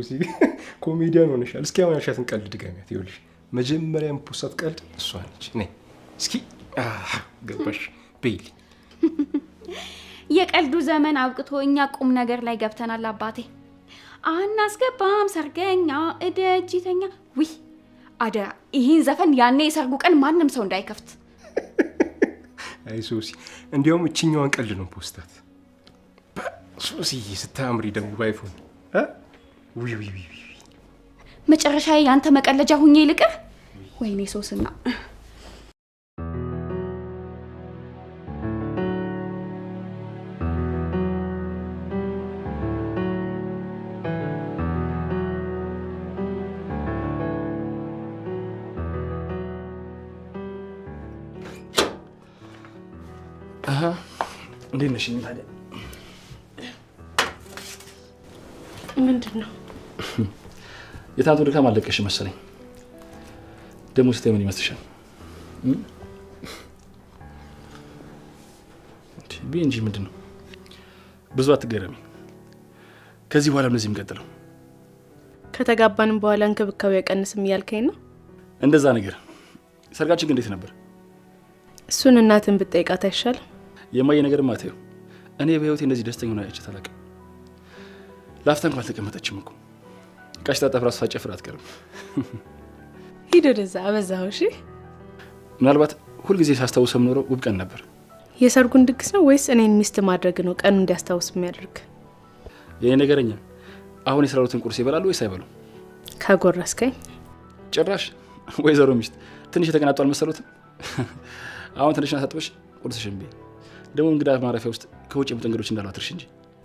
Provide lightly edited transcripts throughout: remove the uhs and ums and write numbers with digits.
ሶሲ ኮሜዲያን ሆነሻል። እስኪ አሁን ያልሻትን ቀልድ ድገሚያት። ይኸውልሽ መጀመሪያም ፖስታት ቀልድ እሷ ነች። ነይ እስኪ ገባሽ በይል። የቀልዱ ዘመን አብቅቶ እኛ ቁም ነገር ላይ ገብተናል አባቴ። አናስገባም ሰርገኛ እደጅተኛ። ውይ አደራ ይህን ዘፈን ያኔ የሰርጉ ቀን ማንም ሰው እንዳይከፍት። አይ ሶሲ እንዲያውም እችኛዋን ቀልድ ነው ፖስታት። ሶሲ ስታምሪ ደግሞ ባይፎን ውይ ውይ ውይ መጨረሻ ያንተ መቀለጃ ሁኜ ልቅር። ወይኔ ሶስና እንዴት ነሽ ታዲያ? ምንድነው? የታንቱ ድካም አለቀሽ መሰለኝ። ደሞ ስታይ ምን ይመስልሻል? እንጂ ምንድነው? ብዙ አትገረሚ። ከዚህ በኋላ ምንዚህ የምቀጥለው? ከተጋባንም በኋላ እንክብካቤ ያቀንስም እያልከኝ ነው? እንደዛ ነገር። ሰርጋችን እንዴት ነበር? እሱን እናትን ብትጠይቃት አይሻልም? የማየ ነገር ማተው እኔ በህይወቴ እንደዚህ ደስተኛ ሆኜ አይቼ አላውቅም። ላፍታ እንኳን አልተቀመጠችም እኮ ቃሽ ታጠፍራ አስፋጨፍራ አትቀርም። ሂድ ወደዛ አበዛው። እሺ ምናልባት ሁሉ ጊዜ ሳስታውሰው ኖሮ ውብ ቀን ነበር። የሰርጉን ድግስ ነው ወይስ እኔን ሚስት ማድረግ ነው ቀኑ እንዲያስታውስ የሚያደርግ? የኔ ነገረኛ አሁን የሰራሩትን ቁርስ ይበላሉ ወይስ አይበሉ? ካጎረስከኝ ጭራሽ ወይዘሮ ሚስት ትንሽ የተቀናጧል መሰሉት። አሁን ትንሽና ታጥበሽ ቁርስሽን በይ። ደግሞ እንግዳ ማረፊያ ውስጥ ከውጭ የመጡ እንግዶች እንዳሉ አትርሽ እንጂ።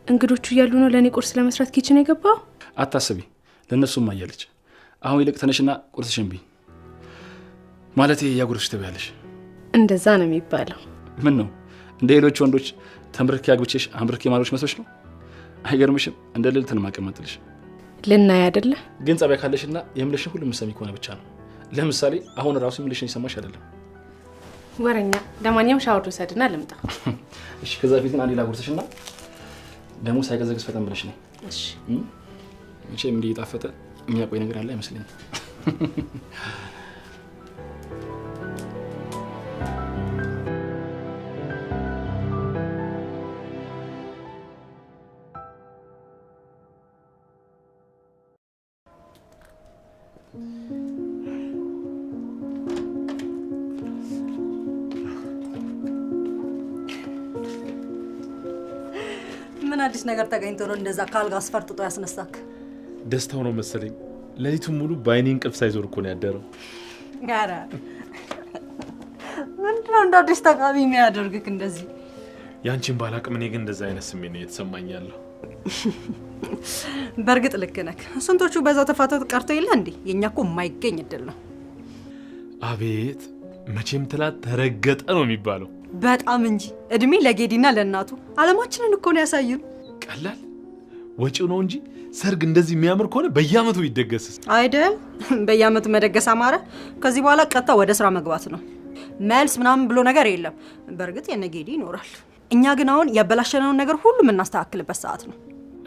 እንግዶቹ እያሉ ነው ለኔ ቁርስ ለመስራት ኪችን የገባው? አታስቢ፣ ለነሱም አያለች። አሁን ይልቅ ተነሽና ቁርስሽን በይ። ማለት ያጉርስሽ ትበያለሽ። እንደዛ ነው የሚባለው። ምን ነው እንደ ሌሎች ወንዶች ተምርክ ያግብቼሽ አምርክ የማሎች መስሎሽ ነው? አይገርምሽም? እንደ ልልት ነው ማቀመጥልሽ። ልናይ አይደለ? ግን ጸባይ ካለሽና የምልሽን ሁሉ ምሰሚ ከሆነ ብቻ ነው። ለምሳሌ አሁን ራሱ የምልሽን ይሰማሽ አይደለም? ወረኛ። ለማንኛውም ሻወር ወሰድና ልምጣ። እሺ ከዛ በፊት ግን አንዴ ላጉርስሽና ደግሞ ሳይቀዘቅዝ ፈጠን ብለሽ ነው። እሺ መቼም እንዲህ የጣፈጠ የሚያቆይ ነገር አለ አይመስለኝም። ምን አዲስ ነገር ተገኝቶ ነው እንደዛ ካልጋ አስፈርጥጦ ያስነሳክ? ደስታው ነው መሰለኝ። ለሊቱን ሙሉ በአይኔ እንቅልፍ ሳይዞር እኮ ነው ያደረው። ጋራ ምንድነው እንደ አዲስ ተቃቢ የሚያደርግክ እንደዚህ? ያንቺን ባላቅም እኔ ግን እንደዛ አይነት ስሜት ነው የተሰማኝ ያለው። በእርግጥ ልክ ነህ። ስንቶቹ በዛው ተፋተው ቀርቶ የለ እንዴ? የኛ እኮ የማይገኝ እድል ነው። አቤት መቼም ትላት ተረገጠ ነው የሚባለው። በጣም እንጂ እድሜ ለጌዲና ለእናቱ አለማችንን እኮ ነው ያሳዩን። ቀላል ወጪው ነው እንጂ ሰርግ እንደዚህ የሚያምር ከሆነ በየአመቱ ይደገስስ አይደል? በየአመቱ መደገስ አማረ። ከዚህ በኋላ ቀጥታ ወደ ስራ መግባት ነው። መልስ ምናምን ብሎ ነገር የለም። በእርግጥ የነጌዲ ይኖራል። እኛ ግን አሁን ያበላሸነውን ነገር ሁሉ የምናስተካክልበት ሰዓት ነው።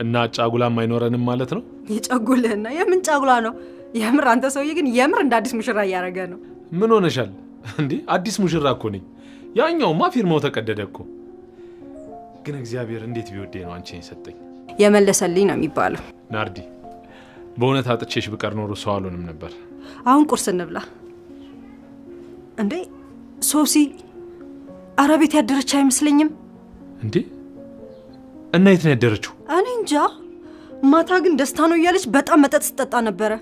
እና ጫጉላም አይኖረንም ማለት ነው? የጫጉልህና የምን ጫጉላ ነው? የምር አንተ ሰውዬ ግን የምር እንደ አዲስ ሙሽራ እያደረገ ነው። ምን ሆነሻል እንዴ? አዲስ ሙሽራ እኮ ነኝ። ያኛውማ ፊርማው ተቀደደ እኮ። ግን እግዚአብሔር እንዴት ቢወደኝ ነው አንቺን የሰጠኝ። የመለሰልኝ ነው የሚባለው። ናርዲ በእውነት አጥቼሽ ብቀር ኖሮ ሰው አልሆንም ነበር። አሁን ቁርስ እንብላ። እንዴ ሶሲ ኧረ ቤት ያደረች አይመስለኝም። እንዴ እና የት ነው ያደረችው? እኔ እንጃ። ማታ ግን ደስታ ነው እያለች በጣም መጠጥ ስትጠጣ ነበረ።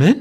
ምን?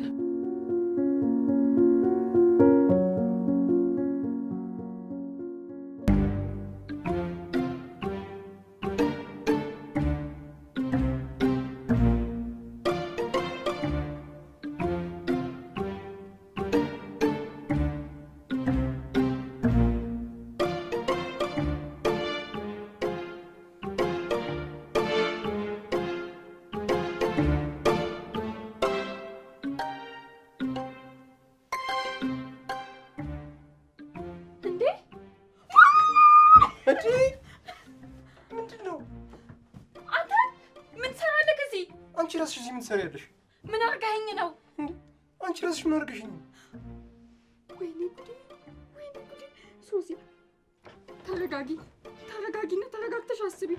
ራስሽ እዚህ ምን ትሰሪያለሽ? ምን አርጋኸኝ ነው? አንቺ ራስሽ ምን አርገሽኝ? ወይኔ ጉዴ! ሶሲ ተረጋጊና ተረጋግተሽ አስቢ።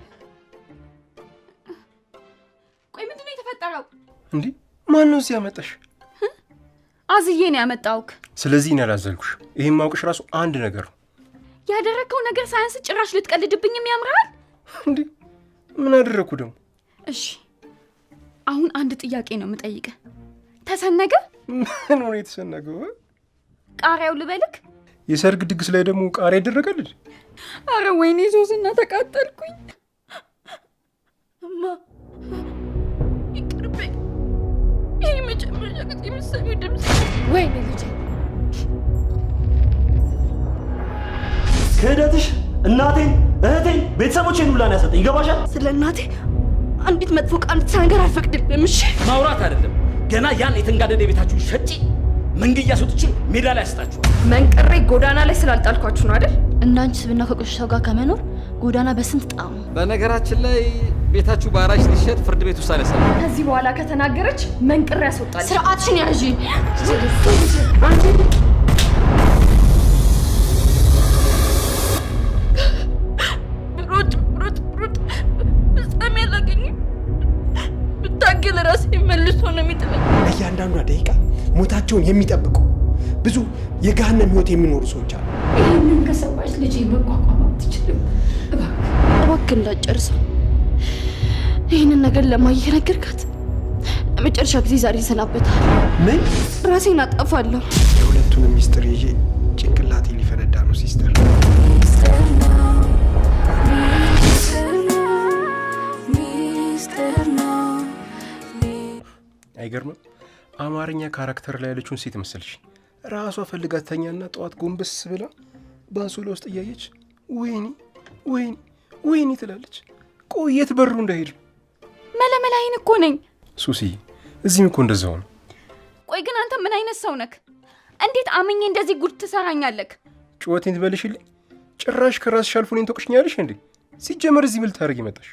ቆይ ምንድነው የተፈጠረው? እንዴ ማን ነው እዚህ ያመጣሽ? አዝዬ ነው ያመጣውክ። ስለዚህ እኔ አላዘልኩሽ። ይሄን ማውቅሽ ራሱ አንድ ነገር ነው። ያደረከው ነገር ሳያንስ ጭራሽ ልትቀልድብኝም ያምራል እንዴ? ምን አደረኩ ደግሞ? እሺ አሁን አንድ ጥያቄ ነው የምጠይቅህ። ተሰነገ? ምን ነው የተሰነገው? ቃሪያው ልበልክ? የሰርግ ድግስ ላይ ደግሞ ቃሪያ ይደረጋል? አረ ወይኔ ሶስና ተቃጠልኩኝ። እማ ይቅርበኝ። ይሄ መጨመር ጀግጥ የምትሰሚው ድምፅ ወይኔ ልጄ። ክህደትሽ እናቴን፣ እህቴን፣ ቤተሰቦቼን ሁላ ነው ያሰጠኝ። ይገባሻል? ስለ እናቴ አንዲት መጥፎ ቃል ልትናገር አልፈቅድልም። እሺ ማውራት አይደለም ገና ያን የተንጋደደ ቤታችሁን ሸጪ መንገያ ሶጥቼ ሜዳ ላይ አስጣችሁ። መንቀሬ ጎዳና ላይ ስላልጣልኳችሁ ነው አይደል? እናንቺ ስብና ከቆሻሻው ጋር ከመኖር ጎዳና በስንት ጣሙ። በነገራችን ላይ ቤታችሁ ባራጅ ሊሸጥ ፍርድ ቤት ውሳኔ ሰጠ። ከዚህ በኋላ ከተናገረች መንቀሬ ያስወጣል። ስርዓትሽን ያዢ። ብሮጥ ፍጻሜ አላገኝም። ብታገል ራሴ መልሶ ነው የሚጥለኝ። እያንዳንዷ ደቂቃ ሞታቸውን የሚጠብቁ ብዙ የገሃነም ህይወት የሚኖሩ ሰዎች አሉ። ይህንን ከሰማች ልጄ መቋቋም አትችልም። እባክህ እንዳትጨርሰው። ይህንን ነገር ለማየ ነገርካት? ለመጨረሻ ጊዜ ዛሬ ይሰናበታል። ምን? ራሴን አጠፋለሁ። የሁለቱንም ሚስጥር ይዤ ጭንቅላቴ ሊፈነዳ ነው ሲስተር። አይገርምም? አማርኛ ካራክተር ላይ ያለችውን ሴት መሰልሽ። ራሷ ፈልጋት ተኛና ጠዋት ጎንበስ ብላ ባንሶላ ውስጥ እያየች ወይኔ ትላለች። ቆየት በሩ እንዳይሄድ መለመላይን እኮ ነኝ ሱሲ። እዚህም እኮ እንደዛው ነው። ቆይ ግን አንተ ምን አይነት ሰው ነክ? እንዴት አምኜ እንደዚህ ጉድ ትሰራኛለክ? ጩኸቴን ትበልሽልኝ? ጭራሽ ከራስሽ አልፎ እኔን ተቆሽኛለሽ እንዴ? ሲጀመር እዚህ ብል ታረጊ መጣሽ?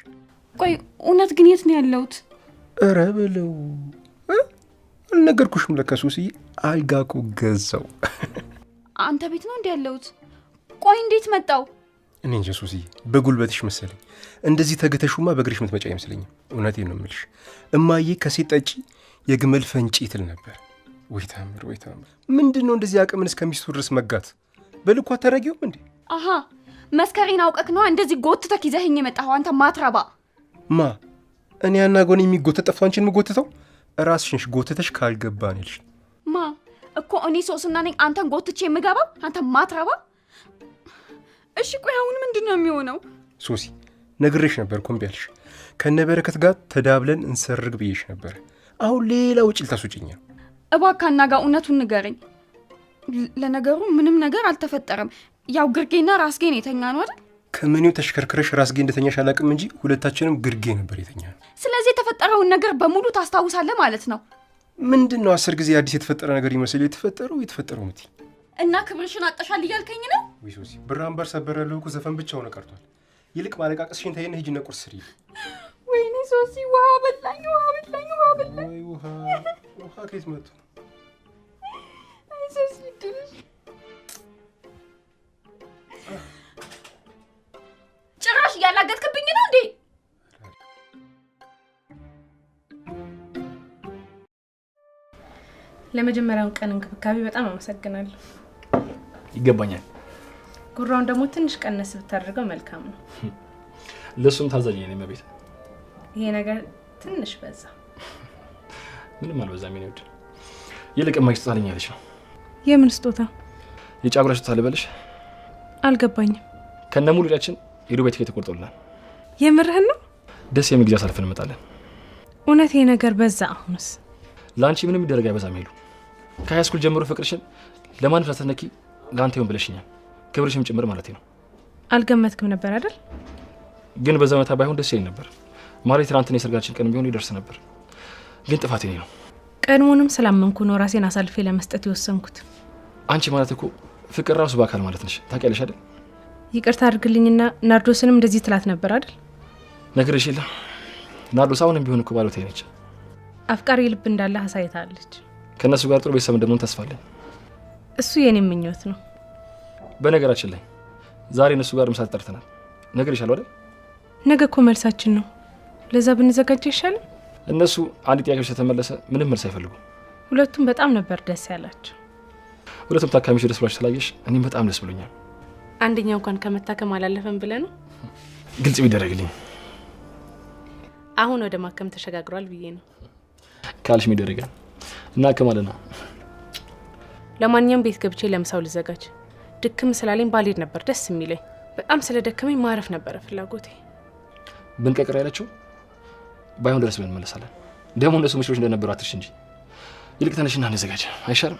ቆይ እውነት ግን የት ነው ያለሁት? ኧረ በለው አልነገርኩሽም? ለካ ሱሲ አልጋ እኮ ገዛው። አንተ ቤት ነው እንዴ ያለሁት? ቆይ እንዴት መጣው? እኔ እንጃ ሱሲ፣ በጉልበትሽ መሰለኝ። እንደዚህ ተገተሹማ በእግርሽ የምትመጪ አይመስለኝም። እውነቴን ነው የምልሽ። እማዬ ከሴት ጠጪ የግመል ፈንጪ ትል ነበር። ወይ ታምር! ምንድን ነው እንደዚህ አቅምን እስከሚስቱ ድረስ መጋት? በልኩ አታረጊውም እንዴ? አሃ መስከሬን አውቀክ ነው እንደዚህ ጎትተክ ይዘህኝ የመጣኸው አንተ ማትረባ። ማ እኔ ያናጎን የሚጎተት ጠፍቶ አንቺን የምጎትተው? ራስሽንሽ ጎትተሽ ካልገባን ይልሽ። ማ እኮ እኔ ሶስና ነኝ አንተን ጎትቼ የምገባው? አንተ ማትረባ። እሺ ቆይ አሁን ምንድነው የሚሆነው? ሶሲ ነግሬሽ ነበር እኮ እምቢ አልሽ። ከነበረከት ጋር ተዳብለን እንሰርግ ብዬሽ ነበር። አሁን ሌላ ውጭ ልታስወጪኝ ነው። እባክህ አናጋ እውነቱን ንገረኝ። ለነገሩ ምንም ነገር አልተፈጠረም። ያው ግርጌና ራስጌ ነው የተኛ ነው አይደል? ከምኔው ተሽከርከረሽ ራስጌ እንደተኛሽ አላቅም እንጂ ሁለታችንም ግርጌ ነበር የተኛ ነው። ስለዚህ የተፈጠረውን ነገር በሙሉ ታስታውሳለህ ማለት ነው? ምንድነው 10 ጊዜ አዲስ የተፈጠረ ነገር ይመስል የተፈጠረው ምት እና ክብርሽን አጠሻል እያልከኝ ነው? ወይ ሶሲ ብራምበር ሰበረለው እኮ ዘፈን ብቻ ሆነ ቀርቷል። ይልቅ ማለቃቀስሽን ተይና ሂጂና ቁርስ ስሪ። ወይኔ ሶሲ ውሃ በላኝ። ወይ ውሃ ከየት መጡ? አይ ሶሲ ድርሽ ጭራሽ ያላገጥክብኝ ነው እንዴ? ለመጀመሪያው ቀን እንክብካቤ በጣም አመሰግናለሁ። ይገባኛል። ጉራውን ደግሞ ትንሽ ቀነስ ብታደርገው መልካም ነው። ለሱም ታዛኝ ነኝ መቤት። ይሄ ነገር ትንሽ በዛ። ምንም አልበዛም የኔ ውድ። ይልቅ ማይክ ተጣለኛለሽ ነው። የምን ስጦታ? የጫጉላ ስጦታ ልበልሽ? አልገባኝም። ከነሙሉ ልጃችን የዱባይ ቲኬት ተቆርጦልናል። የምርህን ነው? ደስ የሚል ጊዜ አሳልፈን እንመጣለን። እውነት ይሄ ነገር በዛ። አሁንስ ላንቺ ምንም ይደረግ አይበዛም ይሉ። ከሃይስኩል ጀምሮ ፍቅርሽን ለማን ሳትነኪ ላንተ ይሁን ብለሽኛል። ክብርሽም ጭምር ማለት ነው። አልገመትክም ነበር አይደል? ግን በዛ ሁኔታ ባይሆን ደስ ይለኝ ነበር። ማለት ትናንትና የሰርጋችን ቀን ቢሆን ይደርስ ነበር። ግን ጥፋቴ ነው። ቀድሞንም ስላመንኩ ነው ራሴን አሳልፌ ለመስጠት የወሰንኩት። አንቺ ማለት እኮ ፍቅር ራሱ በአካል ማለት ነሽ። ታውቂያለሽ አይደል? ይቅርታ አድርግልኝና ናርዶስንም እንደዚህ ትላት ነበር አይደል? ነግሬሽ የለ ናርዶስ አሁንም ቢሆን እኮ ባሎቴ ነች። አፍቃሪ ልብ እንዳለ አሳይታለች። ከነሱ ጋር ጥሩ ቤተሰብ እንደምንሆን ተስፋለኝ። እሱ የኔ ምኞት ነው። በነገራችን ላይ ዛሬ እነሱ ጋር ምሳ ተጠርተናል። ነገር ይሻል አይደል? ነገ እኮ መልሳችን ነው። ለዛ ብንዘጋጅ ይሻላል። እነሱ አንድ ጥያቄ ስለተመለሰ ምንም መልስ አይፈልጉም። ሁለቱም በጣም ነበር ደስ ያላቸው። ሁለቱም ታካሚዎች ደስ ብሏቸው ስላየሽ እኔም በጣም ደስ ብሎኛል። አንደኛው እንኳን ከመታከም አላለፈም ብለህ ነው? ግልጽ ቢደረግልኝ። አሁን ወደ ማከም ተሸጋግሯል ብዬ ነው። ካልሽ ይደረጋል እና ከማለት ነው። ለማንኛውም ቤት ገብቼ ለምሳው ልዘጋጅ። ድክም ስላለኝ ባልሄድ ነበር ደስ የሚለኝ። በጣም ስለደከመኝ ማረፍ ነበር ፍላጎቴ። ብንቀቅር ያለችው ባይሆን ድረስ ብንመለሳለን። ደግሞ እነሱ ምሽሮች እንደነበሩ አትርሽ እንጂ። ይልቅ ተነሽና እንዘጋጅ አይሻልም?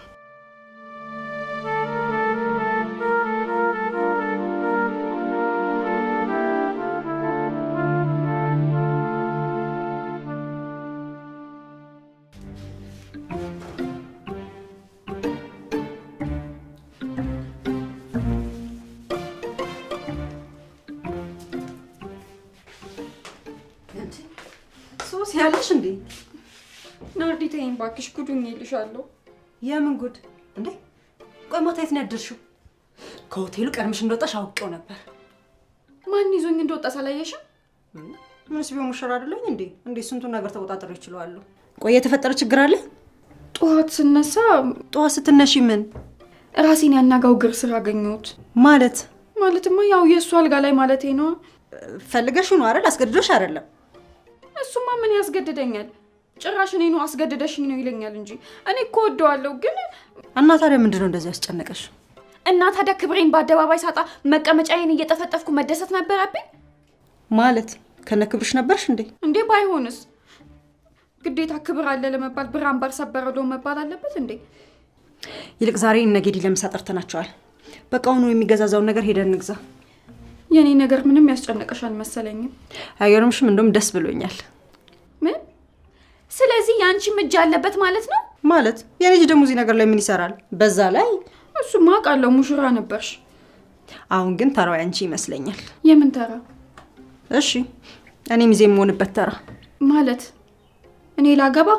ሶስ ያለሽ እንዴ? ናርዲ ተይኝ እባክሽ፣ ጉዱኝ ይልሻለሁ። የምን ጉድ እንዴ? ቆይ ማታ የት ነው ያደርሽው? ከሆቴሉ ቀድመሽ እንደወጣሽ አውቄው ነበር። ማን ይዞኝ እንደወጣ ሳላየሽም? ምንስ ቢሆን ሙሽራ አይደለኝ እንዴ? እንዴ ስንቱን ነገር ተቆጣጥሬ ይችላልው። ቆይ የተፈጠረ ችግር አለ? ጠዋት ስነሳ ስትነሺ ምን ራሴን ያናጋው ግር ስራ አገኘሁት። ማለትማ ያው የእሱ አልጋ ላይ ማለቴ ነው። ፈልገሽ ነው አይደል? አስገድዶሽ አይደለም? እሱማ ምን ያስገድደኛል? ጭራሽ እኔ ነው አስገድደሽኝ ነው ይለኛል እንጂ እኔ እኮ ወደዋለሁ። ግን እና ታዲያ ምንድነው እንደዚህ ያስጨነቀሽ? እና ታዲያ ክብሬን በአደባባይ ሳጣ መቀመጫዬን እየጠፈጠፍኩ መደሰት ነበረብኝ ማለት? ከነ ክብርሽ ነበርሽ እንዴ? እንዴ ባይሆንስ ግዴታ ክብር አለ ለመባል ብራን ባር ሰበረዶ መባል አለበት እንዴ? ይልቅ ዛሬ እነ ጌዲ ለምሳ ጠርተናቸዋል። በቃ አሁን የሚገዛዛውን ነገር ሄደን እንግዛ። የኔ ነገር ምንም ያስጨነቀሽ አልመሰለኝም። አይገርምሽም? እንደውም ደስ ብሎኛል። ምን? ስለዚህ ያንቺ እጅ አለበት ማለት ነው? ማለት የኔ ልጅ ደግሞ እዚህ ነገር ላይ ምን ይሰራል? በዛ ላይ እሱማ አውቃለሁ ሙሽራ ነበርሽ። አሁን ግን ተራው ያንቺ ይመስለኛል። የምን ተራ? እሺ እኔም እዚህ የምሆንበት ተራ ማለት እኔ ላገባ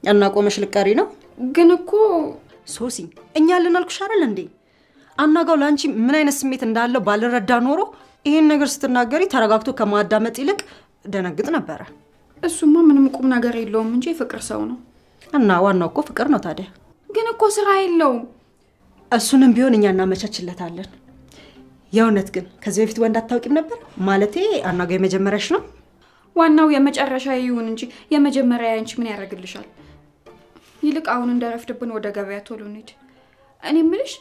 እና ቆመሽ ልቀሪ ነው? ግን እኮ ሶሲ እኛ ልናልኩሽ አይደል እንዴ? አናጋው ላንቺ ምን አይነት ስሜት እንዳለው ባልረዳ ኖሮ ይሄን ነገር ስትናገሪ ተረጋግቶ ከማዳመጥ ይልቅ ደነግጥ ነበር። እሱማ ምንም ቁም ነገር የለውም እንጂ ፍቅር ሰው ነው። እና ዋናው እኮ ፍቅር ነው። ታዲያ ግን እኮ ስራ የለውም። እሱንም ቢሆን እኛ እናመቻችለታለን። የእውነት ግን ከዚህ በፊት ወንድ አታውቂም ነበር? ማለቴ አናጋው የመጀመሪያሽ ነው? ዋናው የመጨረሻ ይሁን እንጂ የመጀመሪያ ያንቺ ምን ያደርግልሻል? ይልቅ አሁን እንደረፍድብን ወደ ገበያ ቶሎ እንሂድ። እኔ የምልሽ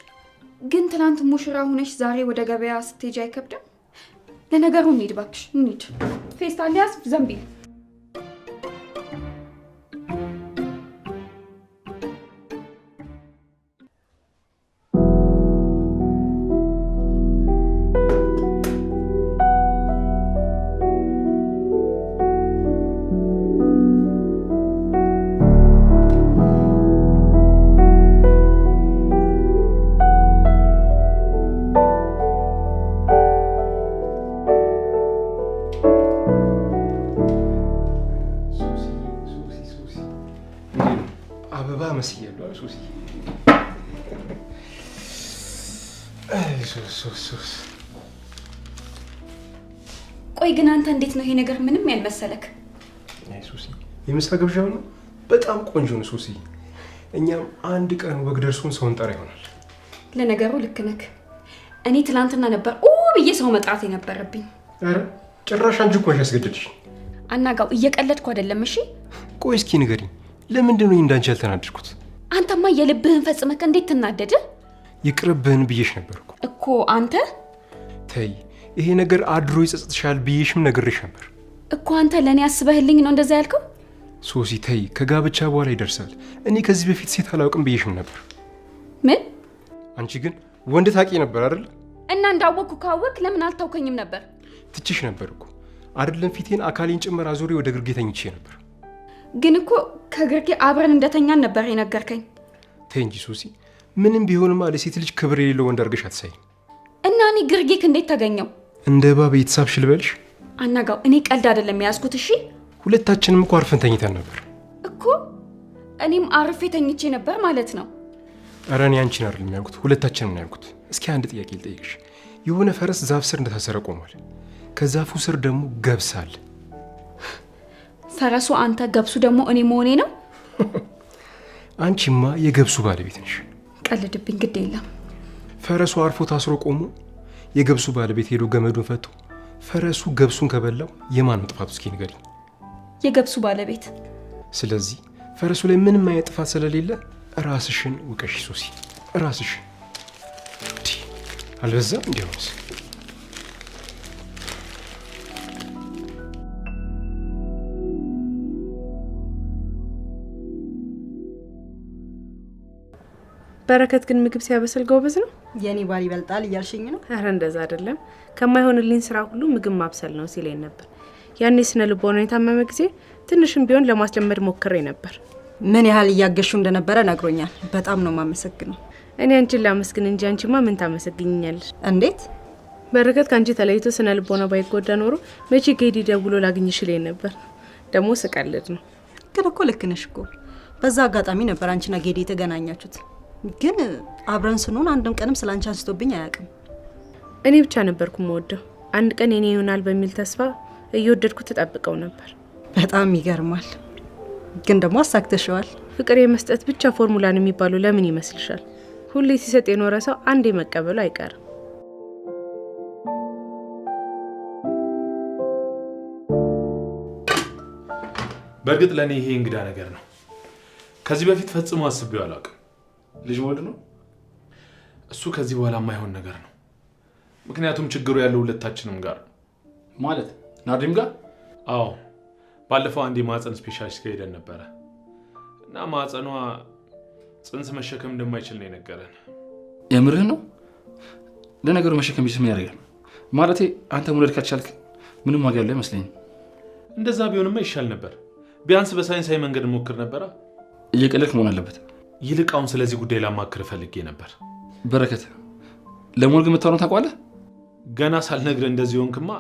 ግን ትናንት ሙሽራ ሆነሽ ዛሬ ወደ ገበያ ስትሄጂ አይከብድም? ለነገሩ እንሂድ እባክሽ እንሂድ። ፌስታል ያዝ፣ ዘንቢል። ቆይ ግን አንተ እንዴት ነው ይሄ ነገር ምንም ያልመሰለክ? አይ ሱሲ የምሳ ግብዣው ነው በጣም ቆንጆ ነው ሱሲ። እኛም አንድ ቀን ወግ ደርሶን ሰውን ጠራ ይሆናል። ለነገሩ ልክ ነክ። እኔ ትላንትና ነበር ብዬ ሰው መጥራት የነበረብኝ። አረ ጭራሽ አንቺ እኮ ያስገድድሽ። አናጋው እየቀለድኩ አይደለም እሺ? ቆይ እስኪ ንገሪኝ ለምንድን ነው እንዳንቺ ያልተናደድኩት? አንተማ የልብህን ፈጽመክ እንዴት ትናደድ? ይቅርብህን ብዬሽ ነበርኩ እኮ አንተ። ተይ ይሄ ነገር አድሮ ይጸጽትሻል ብዬሽም ነግሬሽ ነበር እኮ። አንተ ለኔ አስበህልኝ ነው እንደዛ ያልከው? ሶሲ ተይ ከጋብቻ በኋላ ይደርሳል። እኔ ከዚህ በፊት ሴት አላውቅም ብዬሽም ነበር። ምን? አንቺ ግን ወንድ ታቂ ነበር አይደል? እና እንዳወቅኩ ካወቅ ለምን አልታውከኝም ነበር? ትችሽ ነበር እኮ አይደለም ፊቴን አካሌን ጭምር አዙሬ ወደ ግርጌ ተኝቼ ነበር። ግን እኮ ከግርጌ አብረን እንደተኛን ነበር የነገርከኝ። ተይ እንጂ ሶሲ ምንም ቢሆንም አለ ሴት ልጅ ክብር የሌለው ወንድ አድርገሽ አትሳይ። እና እኔ ግርጌክ እንዴት ተገኘው? እንደ እባብ የተሳብሽ ልበልሽ? አናጋው እኔ ቀልድ አይደለም ያዝኩት እሺ። ሁለታችንም እኮ አርፈን ተኝተን ነበር እኮ። እኔም አርፌ ተኝቼ ነበር ማለት ነው። ኧረ እኔ አንቺን አይደለም ያልኩት፣ ሁለታችንም ነው ያልኩት። እስኪ አንድ ጥያቄ ልጠይቅሽ። የሆነ ፈረስ ዛፍ ስር እንደታሰረ ቆሟል። ከዛፉ ስር ደግሞ ገብስ አለ። ፈረሱ አንተ፣ ገብሱ ደግሞ እኔ መሆኔ ነው? አንቺማ የገብሱ ባለቤት ነሽ። ቀልድብኝ፣ ግድ የለም። ፈረሱ አርፎ ታስሮ ቆሞ የገብሱ ባለቤት ሄዶ ገመዱን ፈቶ ፈረሱ ገብሱን ከበላው የማን ነው ጥፋቱ? እስኪ ንገሪኝ። የገብሱ ባለቤት። ስለዚህ ፈረሱ ላይ ምንም አይነት ጥፋት ስለሌለ ራስሽን ውቀሽ ሶሲ፣ ራስሽን። አልበዛም? እንዲያውስ በረከት ግን ምግብ ሲያበስል ጎበዝ ነው። የኔ ባል ይበልጣል እያልሽኝ ነው? አረ እንደዛ አይደለም። ከማይሆንልኝ ስራ ሁሉ ምግብ ማብሰል ነው ሲለኝ ነበር። ያኔ ስነ ልቦና የታመመ ጊዜ ትንሽም ቢሆን ለማስለመድ ሞክሬ ነበር። ምን ያህል እያገሹ እንደነበረ ነግሮኛል። በጣም ነው ማመሰግነው። እኔ አንቺን ላመስግን እንጂ አንቺማ ምን ታመሰግኝኛለሽ? እንዴት? በረከት ካንቺ ተለይቶ ስነ ልቦና ባይጎዳ ኖሮ መቼ ጌዲ ደውሎ ላግኝሽ ይለኝ ነበር። ደግሞ ስቀልድ ነው። ግን እኮ ልክ ነሽ እኮ። በዛ አጋጣሚ ነበር አንቺና ጌዲ የተገናኛችሁት። ግን አብረን ስንሆን አንድም ቀንም ስላንቺ አንስቶብኝ አያውቅም። እኔ ብቻ ነበርኩ የምወደው። አንድ ቀን የኔ ይሆናል በሚል ተስፋ እየወደድኩት ተጣብቀው ነበር። በጣም ይገርማል። ግን ደግሞ አሳክተሽዋል። ፍቅር የመስጠት ብቻ ፎርሙላን የሚባለው ለምን ይመስልሻል? ሁሌ ሲሰጥ የኖረ ሰው አንዴ መቀበሉ አይቀርም። በእርግጥ ለኔ ይሄ እንግዳ ነገር ነው። ከዚህ በፊት ፈጽሞ አስቤው አላውቅም። ልጅ ወልድ ነው እሱ። ከዚህ በኋላ የማይሆን ነገር ነው። ምክንያቱም ችግሩ ያለው ሁለታችንም ጋር ማለት ናርዲም ጋር። አዎ ባለፈው አንድ የማህፀን ስፔሻሊስት ጋር ሄደን ነበረ እና ማህፀኗ ጽንስ መሸከም እንደማይችል ነው የነገረን። የምርህ ነው? ለነገሩ መሸከም ቢስ ምን ያደርጋል? ማለቴ አንተ መውለድ ካልቻልክ ምንም ዋጋ ያለው አይመስለኝም። እንደዛ ቢሆንማ ይሻል ነበር። ቢያንስ በሳይንሳዊ መንገድ ሞክር ነበራ። እየቀለድክ መሆን አለበት። ይልቃውን ስለዚህ ጉዳይ ላማክር ፈልጌ ነበር። በረከት ለሞልግ የምታወራው ታውቃለህ? ገና ሳልነግርህ እንደዚህ ሆንክማ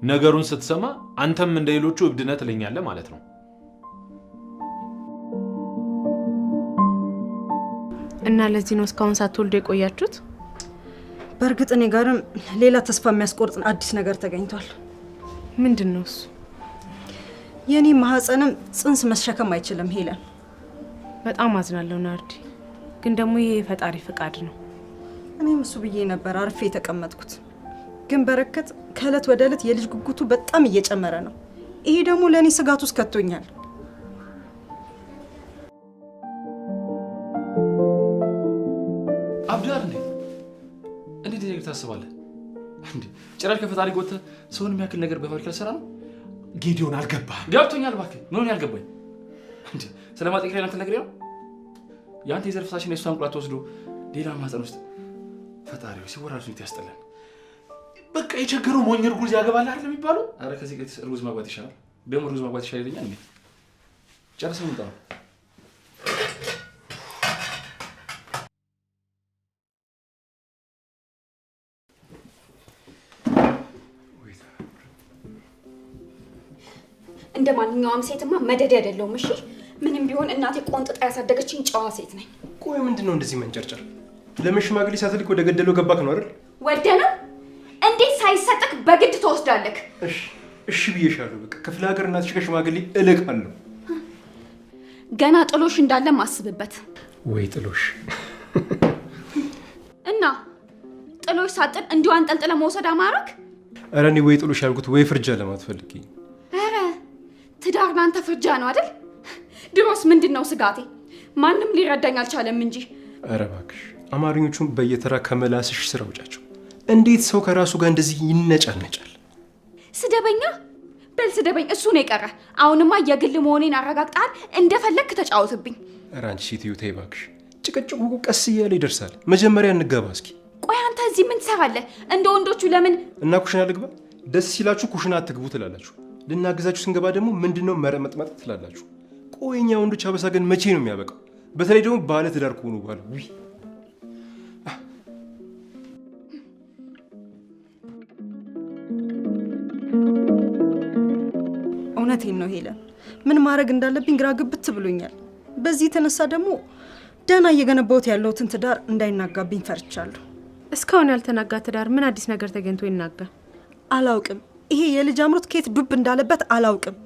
ነገሩን ስትሰማ አንተም እንደሌሎቹ እብድነት ትለኛለህ ማለት ነው። እና ለዚህ ነው እስካሁን ሳትወልዱ የቆያችሁት? በእርግጥ እኔ ጋርም ሌላ ተስፋ የሚያስቆርጥ አዲስ ነገር ተገኝቷል። ምንድነው እሱ? የኔ ማህፀንም ጽንስ መሸከም አይችልም ሄለን። በጣም አዝናለሁ ናርዲ። ግን ደግሞ ይሄ የፈጣሪ ፍቃድ ነው። እኔም እሱ ብዬ ነበር አርፌ የተቀመጥኩት። ግን በረከት ከእለት ወደ እለት የልጅ ጉጉቱ በጣም እየጨመረ ነው። ይሄ ደግሞ ለኔ ስጋት ውስጥ ከቶኛል። አብዳር እንዴ ደግ ታስባለህ እንዴ? ጭራሽ ከፈጣሪ ጎተ ሰውን የሚያክል ነገር በመልከል ሰራ ነው። ጌዲዮን አልገባህም? ገብቶኛል እባክህ። ምን ያልገባኝ እንዴ? ስለማጥቂያ ላይ አንተ ነገር ነው ያንተ የዘር ፍሳሽ ነው። እሷን ቁላት ወስዶ ሌላ ማህፀን ውስጥ ፈጣሪው ሲወራርሱ ያስጠላል። በቃ የቸገረው ሞኝ እርጉዝ ያገባል አይደል የሚባለው? አረ ከዚህ ጋር እርጉዝ ማግባት ይሻላል። ደግሞ እርጉዝ ማግባት ይሻላል ይለኛል እንዴ? ጨርሰው እንጣ እንደ ማንኛውም ሴትማ መደድ አይደለሁም። እሺ ምንም ቢሆን እናቴ ቆንጥጣ ያሳደገችኝ ጨዋ ሴት ነኝ። ቆይ ምንድነው እንደዚህ መንጨርጨር? ለምሽማግሌ ሳትልክ ወደ ገደለው ገባክ ነው አይደል? ወደና እንዴት ሳይሰጥክ በግድ ተወስዳለክ? እሺ ብዬሻለሁ። በቃ ክፍለ ሀገር እናትሽ ከሽማግሌ እልካለሁ። ገና ጥሎሽ እንዳለ ማስብበት። ወይ ጥሎሽ እና ጥሎሽ ሳጥን እንዲሁ አንጠልጥለ መውሰድ አማረክ? ኧረ እኔ ወይ ጥሎሽ ያልኩት ወይ ፍርጃ ለማትፈልጊ። ኧረ ትዳር ላንተ ፍርጃ ነው አይደል? ድሮስ ምንድነው ስጋቴ? ማንም ሊረዳኝ አልቻለም እንጂ። ኧረ እባክሽ አማርኞቹን በየተራ ከመላስሽ ስራ ውጫቸው። እንዴት ሰው ከራሱ ጋር እንደዚህ ይነጫነጫል? ስደበኛ በል ስደበኝ፣ እሱ ነው የቀረ። አሁንማ የግል መሆኔን አረጋግጣል። እንደፈለክ ተጫወትብኝ። ኧረ አንቺ ሴትዮ ተይ እባክሽ። ጭቅጭቁ ቀስ እያለ ይደርሳል። መጀመሪያ እንገባ እስኪ። ቆይ አንተ እዚህ ምን ትሰራለህ? እንደ ወንዶቹ ለምን እና ኩሽና ልግባ? ደስ ሲላችሁ ኩሽና አትግቡ ትላላችሁ። ልናግዛችሁ ስንገባ ደግሞ ምንድነው መረመጥመጥ ትላላችሁ። ቆይኛ ወንዶች አበሳ ግን መቼ ነው የሚያበቃው? በተለይ ደግሞ ባለ ትዳር ከሆኑ በኋላ ውይ እውነቴን ነው ሄለን። ምን ማድረግ እንዳለብኝ ግራ ግብት ብሎኛል። በዚህ የተነሳ ደግሞ ደህና እየገነባሁት ያለሁትን ትዳር እንዳይናጋብኝ ፈርቻለሁ። እስካሁን ያልተናጋ ትዳር ምን አዲስ ነገር ተገኝቶ ይናጋል? አላውቅም። ይሄ የልጅ አምሮት ከየት ዱብ እንዳለበት አላውቅም።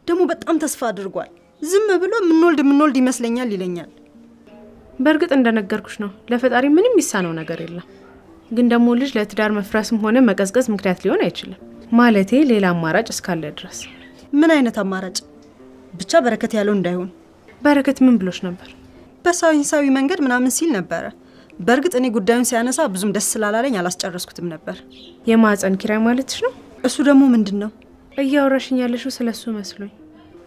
ደግሞ በጣም ተስፋ አድርጓል። ዝም ብሎ ምንወልድ ይመስለኛል ይለኛል። በእርግጥ እንደነገርኩሽ ነው፣ ለፈጣሪ ምንም የሚሳነው ነገር የለም። ግን ደግሞ ልጅ ለትዳር መፍረስም ሆነ መቀዝቀዝ ምክንያት ሊሆን አይችልም። ማለቴ ሌላ አማራጭ እስካለ ድረስ። ምን አይነት አማራጭ? ብቻ በረከት ያለው እንዳይሆን። በረከት ምን ብሎሽ ነበር? በሳይንሳዊ መንገድ ምናምን ሲል ነበረ። በእርግጥ እኔ ጉዳዩን ሲያነሳ ብዙም ደስ ስላላለኝ አላስጨረስኩትም ነበር። የማህፀን ኪራይ ማለትሽ ነው? እሱ ደግሞ ምንድን ነው? እያወራሽኝ ያለሽው ስለሱ መስሎኝ።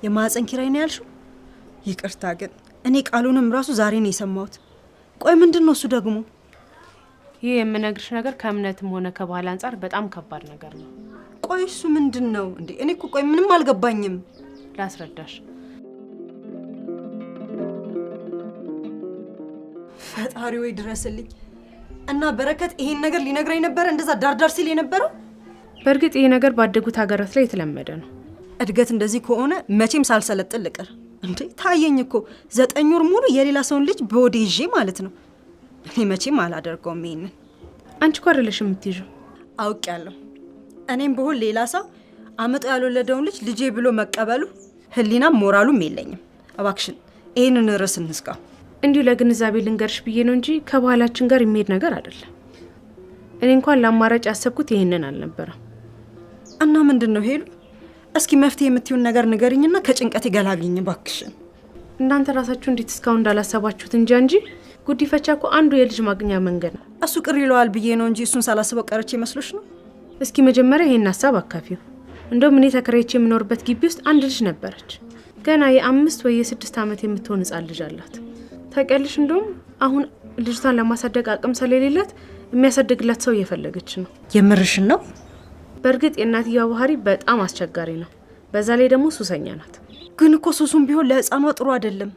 የማህፀን ኪራይ ነው ያልሽው? ይቅርታ ግን እኔ ቃሉንም ራሱ ዛሬ ነው የሰማሁት። ቆይ ምንድን ነው እሱ ደግሞ? ይህ የምነግርሽ ነገር ከእምነትም ሆነ ከባህል አንጻር በጣም ከባድ ነገር ነው። ቆይ እሱ ምንድን ነው እንዴ? እኔ እኮ ቆይ ምንም አልገባኝም። ላስረዳሽ። ፈጣሪ ወይ ድረስልኝ። እና በረከት ይሄን ነገር ሊነግረኝ ነበር እንደዛ ዳርዳር ሲል የነበረው? በእርግጥ ይሄ ነገር ባደጉት ሀገራት ላይ የተለመደ ነው። እድገት እንደዚህ ከሆነ መቼም ሳልሰለጥን ልቅር እንዴ። ታየኝ እኮ 9 ወር ሙሉ የሌላ ሰውን ልጅ በወዴ ይዤ ማለት ነው። እኔ መቼም አላደርገውም ይሄንን። አንቺ እኮ አይደለሽ የምትይዥው። አውቄያለሁ። እኔም በሆን ሌላ ሰው አመጣ ያልወለደውን ልጅ ልጄ ብሎ መቀበሉ ህሊናም ሞራሉም የለኝም። እባክሽን ይሄንን ርዕስ እንዝጋ። እንዲሁ ለግንዛቤ ልንገርሽ ብዬ ነው እንጂ ከባህላችን ጋር የሚሄድ ነገር አይደለም። እኔ እንኳን ለአማራጭ ያሰብኩት ይሄንን አልነበረም። እና ምንድነው ሄሉ? እስኪ መፍትሄ የምትዩን ነገር ንገሪኝና ከጭንቀት ይገላግኝ ባክሽን። እናንተ ራሳችሁ እንዴት እስካሁን እንዳላሰባችሁት እንጂ ጉዲፈቻ እኮ አንዱ የልጅ ማግኛ መንገድ ነው። እሱ ቅር ይለዋል ብዬ ነው እንጂ እሱን ሳላስበው ቀርቼ መስሎሽ ነው? እስኪ መጀመሪያ ይሄን ሐሳብ አካፊው። እንደውም እኔ ተከራይቼ የምኖርበት ግቢ ውስጥ አንድ ልጅ ነበረች። ገና የ5 ወይ የ6 ዓመት የምትሆን ህጻን ልጅ አላት። ታውቂያለሽ፣ እንደውም አሁን ልጅቷን ለማሳደግ አቅም ስለሌላት የሚያሳድግላት ሰው እየፈለገች ነው። የምርሽን ነው? በእርግጥ የእናትየዋ ባህሪ በጣም አስቸጋሪ ነው። በዛ ላይ ደግሞ ሱሰኛ ናት። ግን እኮ ሱሱም ቢሆን ለህፃኗ ጥሩ አይደለም።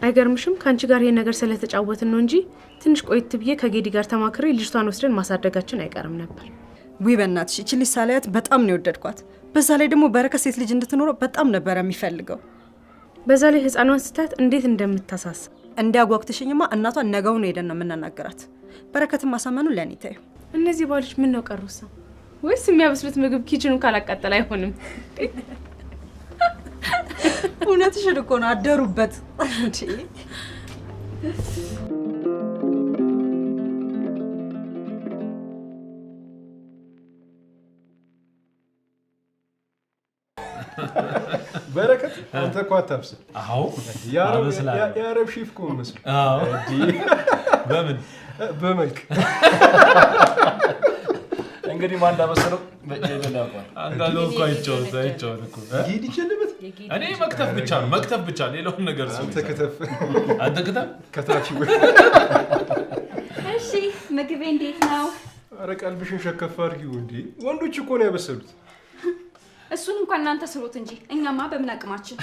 አይገርምሽም? ካንቺ ጋር ይሄን ነገር ስለተጫወትን ነው እንጂ ትንሽ ቆይት ብዬ ከጌዲ ጋር ተማክሬ ልጅቷን ወስደን ማሳደጋችን አይቀርም ነበር። ውይ በእናትሽ እቺ ልጅ ሳላያት በጣም ነው የወደድኳት። በዛ ላይ ደግሞ በረከት ሴት ልጅ እንድትኖረው በጣም ነበር የሚፈልገው። በዛ ላይ ህፃኗን ስታት እንዴት እንደምታሳስብ እንዲያጓግትሽኝማ እናቷን ነገውን ሄደን ነው የምናናገራት። በረከትን ማሳመኑ ለኔ ታዩ። እነዚህ ባሎች ምን ነው ቀሩሳ? ወይስ የሚያበስሉት ምግብ ኪችኑን ካላቃጠለ አይሆንም? እውነትሽን እኮ ነው፣ አደሩበት እንዴ። በረከት አንተ እኮ አታብስል። አዎ የአረብ ሼፍ እኮ መስሎ። አዎ በምን በመልክ እንግዲህ ማን እንዳበሰለው በጀለ ያውቃል። አንጋለው እኮ አይቻው እኮ ጌዲ ጀለበት። እኔ መክተፍ ብቻ ነው ሌላውን ነገር ሰው። አንተ ከተፍ ወይ? እሺ ምግቤ እንዴት ነው? አረ ቀልብሽን ሸከፍ አድርጊው እንዴ። ወንዶች እኮ ነው ያበሰሉት። እሱን እንኳን እናንተ ስሩት እንጂ እኛማ በምን አቅማችን።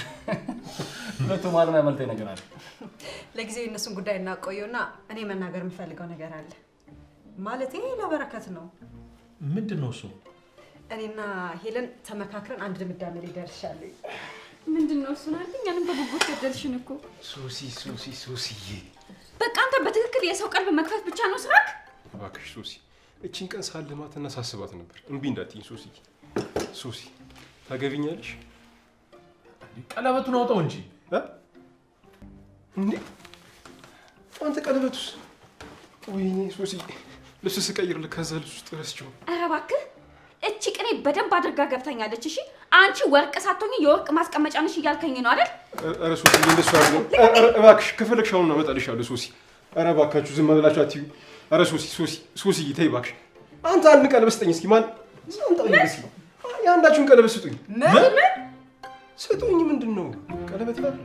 ለቱ ማለም ያመልጠኝ ነገር አለ። ለጊዜው እነሱን ጉዳይ እናቆየውና እኔ መናገር የምፈልገው ነገር አለ። ማለት ይሄ ለበረከት ነው። ምንድነው እሱ? እኔና ሄለን ተመካክረን አንድ ድምዳሜ ላይ ደርሻለሁ። ምንድነው እሱ? እኛንም በጉጉት ገደልሽን እኮ። ሶሲዬ በቃ አንተ በትክክል የሰው ቀልብ መክፈት ብቻ ነው ስራክ። እባክሽ ሶሲ፣ እቺን ቀን ሳልማትና ሳስባት ነበር። እምቢ እንዳትይኝ ሶሲ። ታገቢኛለሽ? ቀለበቱን አውጣው እንጂ እንዴ አንተ ቀለበቱስ? ወይኔ ሶሲ፣ ልብስ ስቀይር ከዛ ልብስ ውስጥ ረስቼው። ኧረ እባክህ እቺ ቅኔ በደንብ አድርጋ ገብታኛለች። እሺ አንቺ ወርቅ ሳትሆኚ የወርቅ ማስቀመጫ ነሽ እያልከኝ ነው አይደል? ኧረ ሶሲ እንደሱ አይደለም። እባክሽ ከፈለግሽ አሁን አመጣልሻለሁ ሶሲ። ኧረ እባካችሁ ዝም ብላችሁ አትዩ። ኧረ ሶሲ ተይ እባክሽ። አንተ አንድ ቀለበት ስጠኝ እስኪ። ማን አንተ ነው? የአንዳችሁን ቀለበት ስጡኝ። ምን ስጡኝ? ምንድነው ቀለበት ይላል?